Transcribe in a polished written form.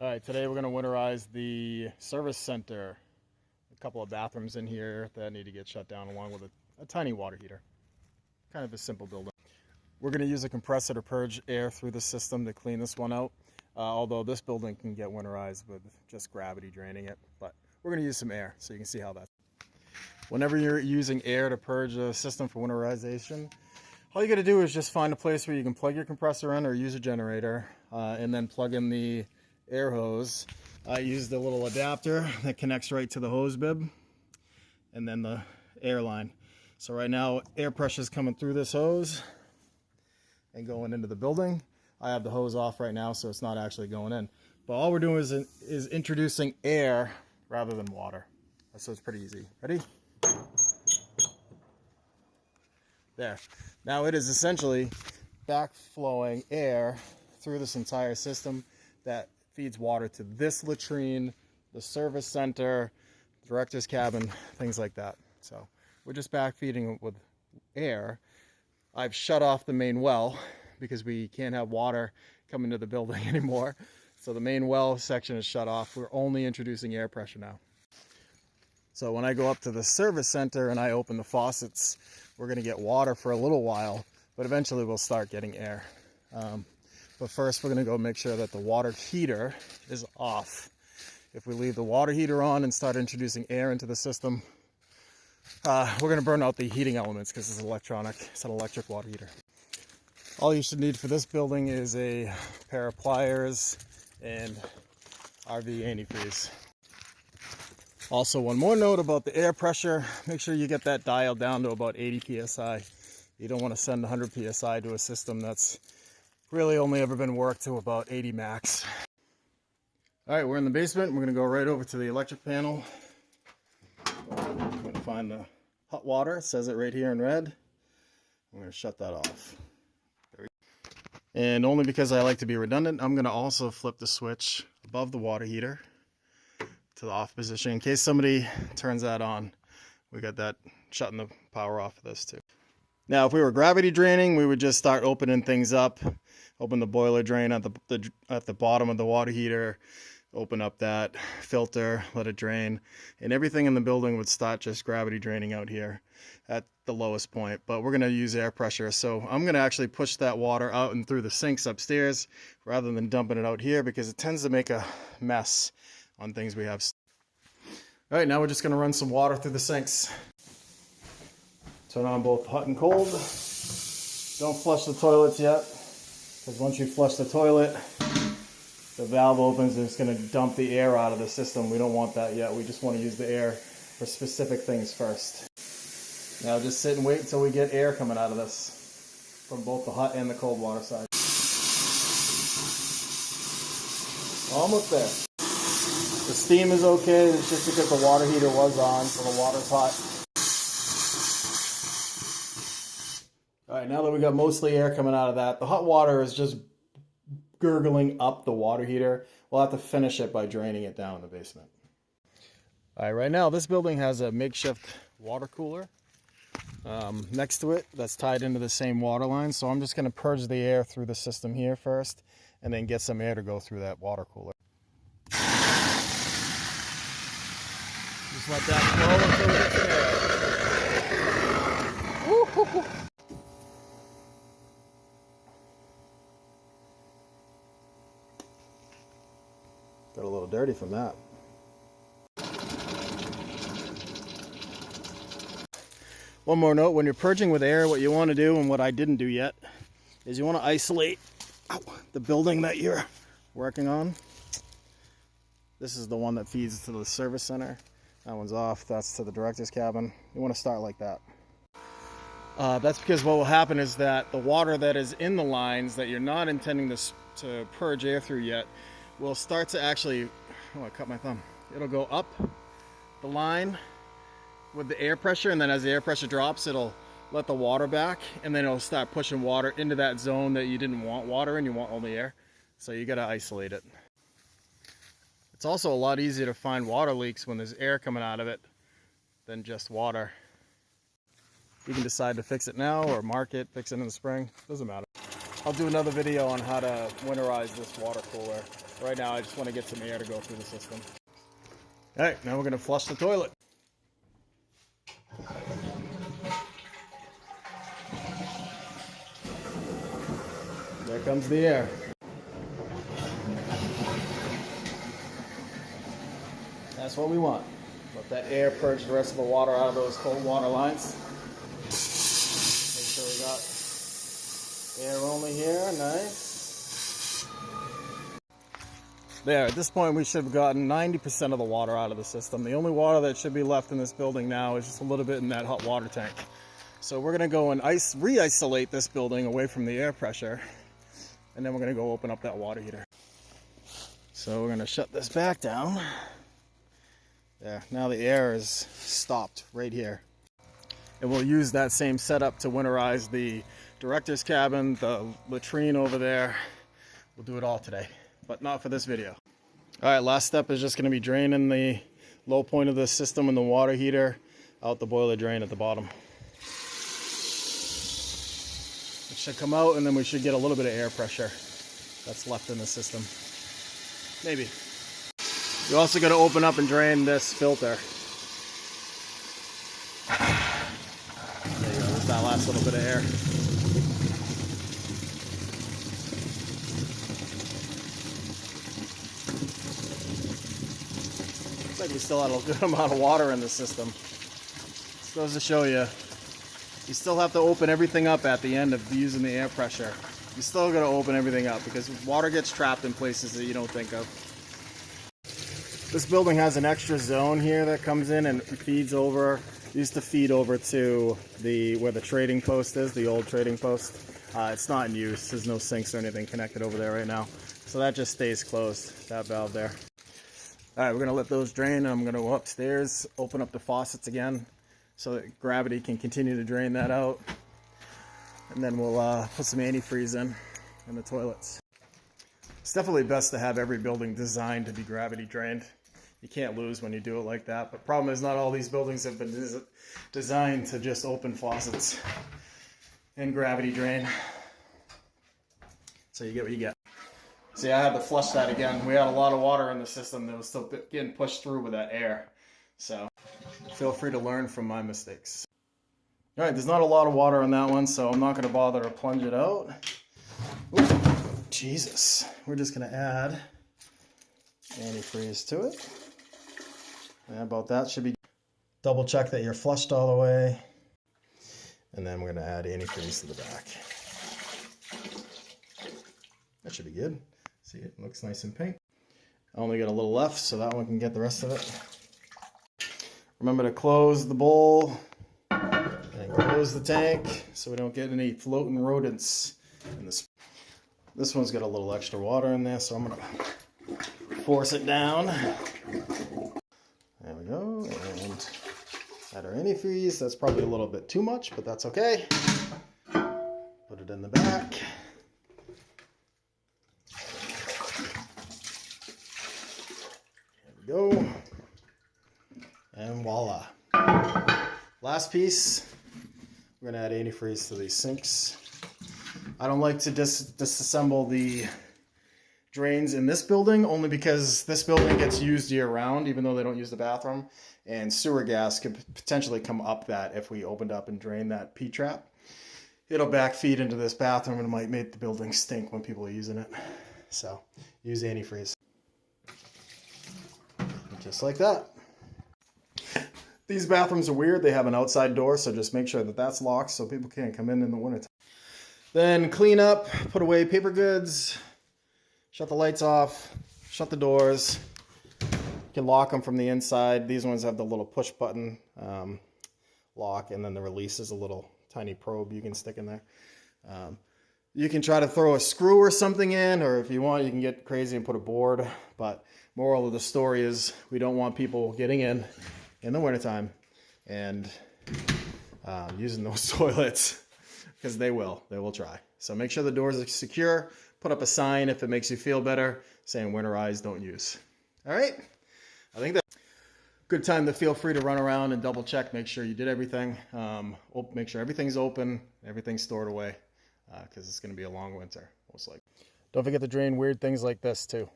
All right, today we're going to winterize the service center. A couple of bathrooms in here that need to get shut down along with a tiny water heater. Kind of a simple building. We're going to use a compressor to purge air through the system to clean this one out. Although this building can get winterized with just gravity draining it. But we're going to use some air so you can see how that's. Whenever you're using air to purge a system for winterization, all you got to do is just find a place where you can plug your compressor in or use a generator and then plug in the air hose. I use the little adapter that connects right to the hose bib and then the air line. So right now air pressure is coming through this hose and going into the building. I have the hose off right now, so it's not actually going in. But all we're doing is introducing air rather than water. So it's pretty easy. Ready? There. Now it is essentially backflowing air through this entire system that feeds water to this latrine, the service center, director's cabin, things like that. So we're just backfeeding it with air. I've shut off the main well because we can't have water come into the building anymore. So the main well section is shut off. We're only introducing air pressure now. So when I go up to the service center and I open the faucets, we're going to get water for a little while, but eventually we'll start getting air. But first we're going to go make sure that the water heater is off. If we leave the water heater on and start introducing air into the system, we're going to burn out the heating elements because it's electronic. It's an electric water heater. All you should need for this building is a pair of pliers and RV antifreeze. Also, one more note about the air pressure. Make sure you get that dialed down to about 80 psi. You don't want to send 100 psi to a system that's really only ever been worked to about 80 max. All right, we're in the basement. We're going to go right over to the electric panel. I'm going to find the hot water. It says it right here in red. I'm going to shut that off. And only because I like to be redundant, I'm going to also flip the switch above the water heater to the off position in case somebody turns that on. We got that shutting the power off of this too. Now, if we were gravity draining, we would just start opening things up. Open the boiler drain at the bottom of the water heater. Open up that filter, let it drain, and everything in the building would start just gravity draining out here at the lowest point. But we're going to use air pressure, so I'm going to actually push that water out and through the sinks upstairs rather than dumping it out here because it tends to make a mess on things we have. All right, now we're just going to run some water through the sinks. Turn on both hot and cold. Don't flush the toilets yet, because once you flush the toilet, the valve opens and it's going to dump the air out of the system. We don't want that yet. We just want to use the air for specific things first. Now just sit and wait until we get air coming out of this from both the hot and the cold water side. Almost there. The steam is okay. It's just because the water heater was on, so the water's hot. All right, now that we got mostly air coming out of that, the hot water is just gurgling up the water heater. We'll have to finish it by draining it down in the basement. All right, right now this building has a makeshift water cooler next to it that's tied into the same water line. So I'm just going to purge the air through the system here first and then get some air to go through that water cooler. Just let that flow until we get some air. Woo-hoo-hoo. Got a little dirty from that. One more note, when you're purging with air, what you want to do, and what I didn't do yet, is you want to isolate the building that you're working on. This is the one that feeds to the service center. That one's off, that's to the director's cabin. You want to start like that. That's because what will happen is that the water that is in the lines that you're not intending to purge air through yet will start to actually, oh, I cut my thumb. It'll go up the line with the air pressure, and then as the air pressure drops, it'll let the water back, and then it'll start pushing water into that zone that you didn't want water in, you want only air. So you gotta isolate it. It's also a lot easier to find water leaks when there's air coming out of it than just water. You can decide to fix it now or mark it, fix it in the spring, doesn't matter. I'll do another video on how to winterize this water cooler. Right now, I just want to get some air to go through the system. All right, now we're going to flush the toilet. There comes the air. That's what we want. Let that air purge the rest of the water out of those cold water lines. Make sure we got air only here. Nice. There, at this point we should have gotten 90% of the water out of the system. The only water that should be left in this building now is just a little bit in that hot water tank. So we're going to go and re-isolate this building away from the air pressure. And then we're going to go open up that water heater. So we're going to shut this back down. There, now the air is stopped right here. And we'll use that same setup to winterize the director's cabin, the latrine over there. We'll do it all today, but not for this video. All right, last step is just going to be draining the low point of the system and the water heater out the boiler drain at the bottom. It should come out, and then we should get a little bit of air pressure that's left in the system. Maybe. You also got to open up and drain this filter. There you go, there's that last little bit of air. Looks like we still had a good amount of water in the system. This goes to show you, you still have to open everything up at the end of using the air pressure. You still got to open everything up because water gets trapped in places that you don't think of. This building has an extra zone here that comes in and feeds over, used to feed over to where the trading post is, the old trading post. It's not in use, there's no sinks or anything connected over there right now. So that just stays closed, that valve there. All right, we're gonna let those drain, and I'm gonna go upstairs, open up the faucets again so that gravity can continue to drain that out. And then we'll put some antifreeze in the toilets. It's definitely best to have every building designed to be gravity drained. You can't lose when you do it like that. But problem is, not all these buildings have been designed to just open faucets and gravity drain. So you get what you get. See, I had to flush that again. We had a lot of water in the system that was still getting pushed through with that air. So feel free to learn from my mistakes. All right, there's not a lot of water on that one, so I'm not going to bother to plunge it out. Ooh, Jesus. We're just going to add antifreeze to it. And about that should be. Double check that you're flushed all the way. And then we're going to add antifreeze to the back. That should be good. See, it looks nice and pink. I only got a little left, so that one can get the rest of it. Remember to close the bowl and close the tank so we don't get any floating rodents in this. This one's got a little extra water in there, so I'm going to force it down. There we go. And add our antifreeze. That's probably a little bit too much, but that's okay. Put it in the back. There we go. And voila. Last piece. We're going to add antifreeze to these sinks. I don't like to disassemble the drains in this building, only because this building gets used year round, even though they don't use the bathroom, and sewer gas could potentially come up that if we opened up and drained that P-trap. It'll backfeed into this bathroom and it might make the building stink when people are using it. So use antifreeze. Just like that. These bathrooms are weird. They have an outside door, so just make sure that that's locked so people can't come in the wintertime. Then clean up, put away paper goods, shut the lights off, shut the doors. You can lock them from the inside. These ones have the little push button lock, and then the release is a little tiny probe you can stick in there. You can try to throw a screw or something in, or if you want, you can get crazy and put a board. But moral of the story is we don't want people getting in the wintertime and using those toilets, because they will try. So make sure the doors are secure. Put up a sign if it makes you feel better saying winterize, don't use. All right, I think that's a good time to feel free to run around and double check, make sure you did everything. Make sure everything's open, everything's stored away, because it's going to be a long winter most likely. Don't forget to drain weird things like this too.